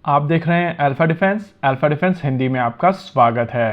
आप देख रहे हैं अल्फा डिफेंस हिंदी में आपका स्वागत है।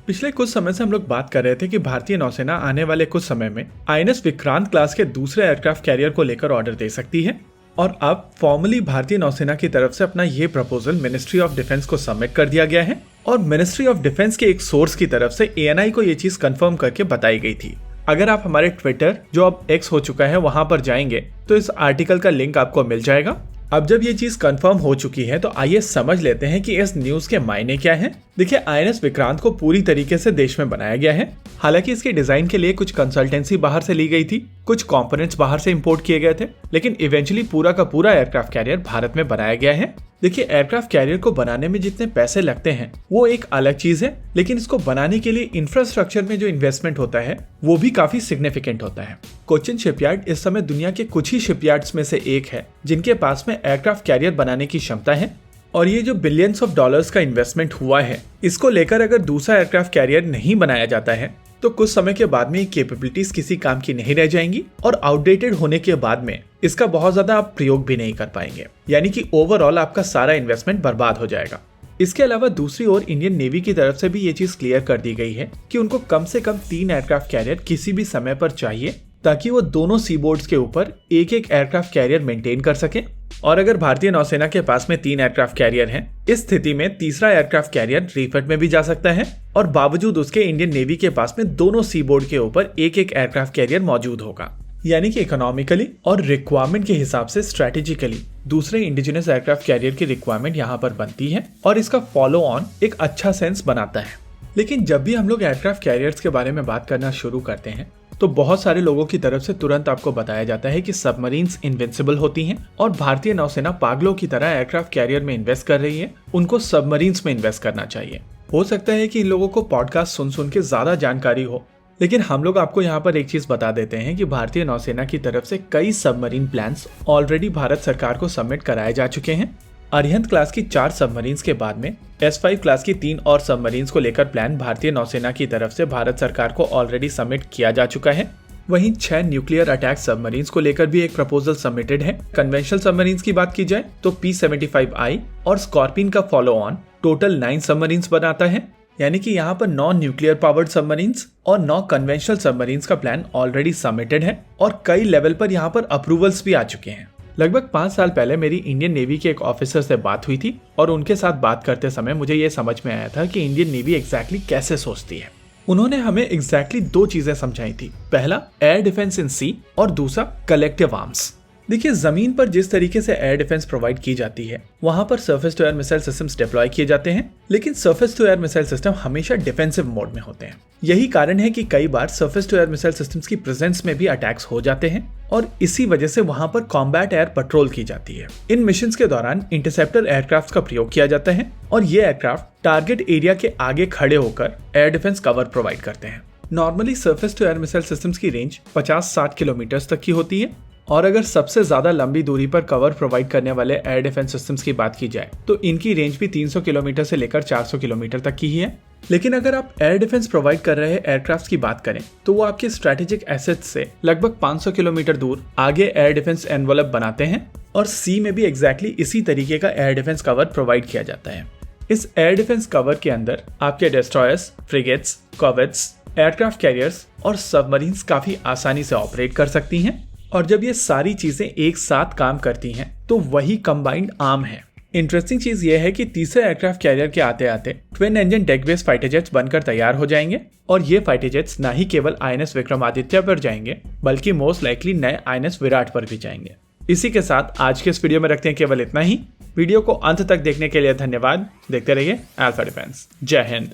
पिछले कुछ समय से हम लोग बात कर रहे थे कि भारतीय नौसेना आने वाले कुछ समय में आईएनएस विक्रांत क्लास के दूसरे एयरक्राफ्ट कैरियर को लेकर ऑर्डर दे सकती है और अब फॉर्मली भारतीय नौसेना की तरफ से अपना ये प्रपोजल मिनिस्ट्री ऑफ डिफेंस को सबमिट कर दिया गया है और मिनिस्ट्री ऑफ डिफेंस के एक सोर्स की तरफ से एएनआई को ये चीज कंफर्म करके बताई गई थी। अगर आप हमारे ट्विटर, जो अब एक्स हो चुका है, वहां पर जाएंगे तो इस आर्टिकल का लिंक आपको मिल जाएगा। अब जब ये चीज कंफर्म हो चुकी है तो आइए समझ लेते हैं कि इस न्यूज के मायने क्या हैं। देखिए, आईएनएस विक्रांत को पूरी तरीके से देश में बनाया गया है। हालांकि इसके डिजाइन के लिए कुछ कंसल्टेंसी बाहर से ली गई थी, कुछ कंपोनेंट्स बाहर से इंपोर्ट किए गए थे, लेकिन इवेंचुअली पूरा का पूरा एयरक्राफ्ट कैरियर भारत में बनाया गया है। देखिए, एयरक्राफ्ट कैरियर को बनाने में जितने पैसे लगते हैं वो एक अलग चीज है, लेकिन इसको बनाने के लिए इंफ्रास्ट्रक्चर में जो इन्वेस्टमेंट होता है वो भी काफी सिग्निफिकेंट होता है। कोचिन शिपयार्ड इस समय दुनिया के कुछ ही शिपयार्ड्स में से एक है जिनके पास में एयरक्राफ्ट कैरियर बनाने की क्षमता है। और ये जो बिलियंस ऑफ डॉलर्स का इन्वेस्टमेंट हुआ है, इसको लेकर अगर दूसरा एयरक्राफ्ट कैरियर नहीं बनाया जाता है तो कुछ समय के बाद में ये कैपेबिलिटीज किसी काम की नहीं रह जाएंगी और आउटडेटेड होने के बाद में इसका बहुत ज्यादा आप प्रयोग भी नहीं कर पाएंगे, यानी कि ओवरऑल आपका सारा इन्वेस्टमेंट बर्बाद हो जाएगा। इसके अलावा दूसरी ओर इंडियन नेवी की तरफ से भी ये चीज क्लियर कर दी गई है कि उनको कम से कम 3 एयरक्राफ्ट कैरियर किसी भी समय पर चाहिए ताकि वो दोनों सी बोर्ड्स के ऊपर एक एक एयरक्राफ्ट कैरियर मेंटेन कर सके। और अगर भारतीय नौसेना के पास में 3 एयरक्राफ्ट कैरियर हैं, इस स्थिति में तीसरा एयरक्राफ्ट कैरियर रिफिट में भी जा सकता है और बावजूद उसके इंडियन नेवी के पास में दोनों सी बोर्ड के ऊपर एक एक एयरक्राफ्ट कैरियर मौजूद होगा। यानी कि इकोनॉमिकली और रिक्वायरमेंट के हिसाब से स्ट्रेटेजिकली दूसरे इंडिजिनस एयरक्राफ्ट कैरियर की रिक्वायरमेंट यहाँ पर बनती है और इसका फॉलो ऑन एक अच्छा सेंस बनाता है। लेकिन जब भी हम लोग एयरक्राफ्ट कैरियर्स के बारे में बात करना शुरू करते हैं तो बहुत सारे लोगों की तरफ से तुरंत आपको बताया जाता है कि सबमरीन्स इनविंसिबल होती हैं और भारतीय नौसेना पागलों की तरह एयरक्राफ्ट कैरियर में इन्वेस्ट कर रही है, उनको सबमरीन्स में इन्वेस्ट करना चाहिए। हो सकता है कि इन लोगों को पॉडकास्ट सुन के ज्यादा जानकारी हो, लेकिन हम लोग आपको यहाँ पर एक चीज बता देते हैं कि भारतीय नौसेना की तरफ से कई सबमरीन प्लान्स ऑलरेडी भारत सरकार को सबमिट कराए जा चुके हैं। अरिहंत क्लास की 4 सबमरीन्स के बाद में S5 क्लास की 3 और सबमरीन्स को लेकर प्लान भारतीय नौसेना की तरफ से भारत सरकार को ऑलरेडी सबमिट किया जा चुका है। वहीं 6 न्यूक्लियर अटैक सबमरीन्स को लेकर भी एक प्रपोजल सबमिटेड है। कन्वेंशनल सबमरीन्स की बात की जाए तो P-75I और स्कॉर्पियन का फॉलो ऑन टोटल 9 सबमरीन्स बनाता है, यानी कि यहाँ पर 9 न्यूक्लियर पावर्ड सबमरीन्स और 9 कन्वेंशनल सबमरीन्स का प्लान ऑलरेडी सबमिटेड है और कई लेवल पर यहाँ पर अप्रूवल्स भी आ चुके हैं। लगभग 5 साल पहले मेरी इंडियन नेवी के एक ऑफिसर से बात हुई थी और उनके साथ बात करते समय मुझे ये समझ में आया था कि इंडियन नेवी एग्जैक्टली कैसे सोचती है। उन्होंने हमें एग्जैक्टली 2 चीजें समझाई थी, पहला एयर डिफेंस इन सी और दूसरा कलेक्टिव आर्म्स। देखिए, जमीन पर जिस तरीके से एयर डिफेंस प्रोवाइड की जाती है वहां पर surface to air missile systems deploy किए जाते हैं, लेकिन surface to air missile system हमेशा डिफेंसिव मोड में होते हैं। यही कारण है कि कई बार surface to air missile systems की प्रेजेंस में भी अटैक्स हो जाते हैं और इसी वजह से वहां पर कॉम्बैट एयर पेट्रोल की जाती है। इन मिशंस के दौरान इंटरसेप्टर एयरक्राफ्ट का प्रयोग किया जाता है और ये एयरक्राफ्ट टारगेट एरिया के आगे खड़े होकर एयर डिफेंस कवर प्रोवाइड करते हैं। Normally surface to air missile systems की रेंज 50-60 किलोमीटर तक की होती है और अगर सबसे ज्यादा लंबी दूरी पर कवर प्रोवाइड करने वाले एयर डिफेंस सिस्टम्स की बात की जाए तो इनकी रेंज भी 300 किलोमीटर से लेकर 400 किलोमीटर तक की ही है। लेकिन अगर आप एयर डिफेंस प्रोवाइड कर रहे एयरक्राफ्ट की बात करें तो वो आपके स्ट्रेटेजिक एसेट्स से लगभग 500 किलोमीटर दूर आगे एयर डिफेंस एनवलप बनाते हैं और सी में भी एग्जैक्टली इसी तरीके का एयर डिफेंस कवर प्रोवाइड किया जाता है। इस एयर डिफेंस कवर के अंदर आपके destroyers, frigates, corvettes, aircraft carriers और सबमरीन्स काफी आसानी से ऑपरेट कर सकती हैं और जब ये सारी चीजें एक साथ काम करती हैं तो वही कंबाइंड आर्म है। इंटरेस्टिंग चीज ये है कि तीसरे एयरक्राफ्ट कैरियर के आते आते twin engine deck based fighter jets बनकर तैयार हो जाएंगे और ये फाइटर जेट्स ना ही केवल आईएनएस विक्रमादित्य पर जाएंगे बल्कि मोस्ट लाइकली नए आईएनएस विराट पर भी जाएंगे। इसी के साथ आज के इस वीडियो में रखते हैं केवल इतना ही। वीडियो को अंत तक देखने के लिए धन्यवाद। देखते रहिए अल्फा डिफेंस। जय हिंद।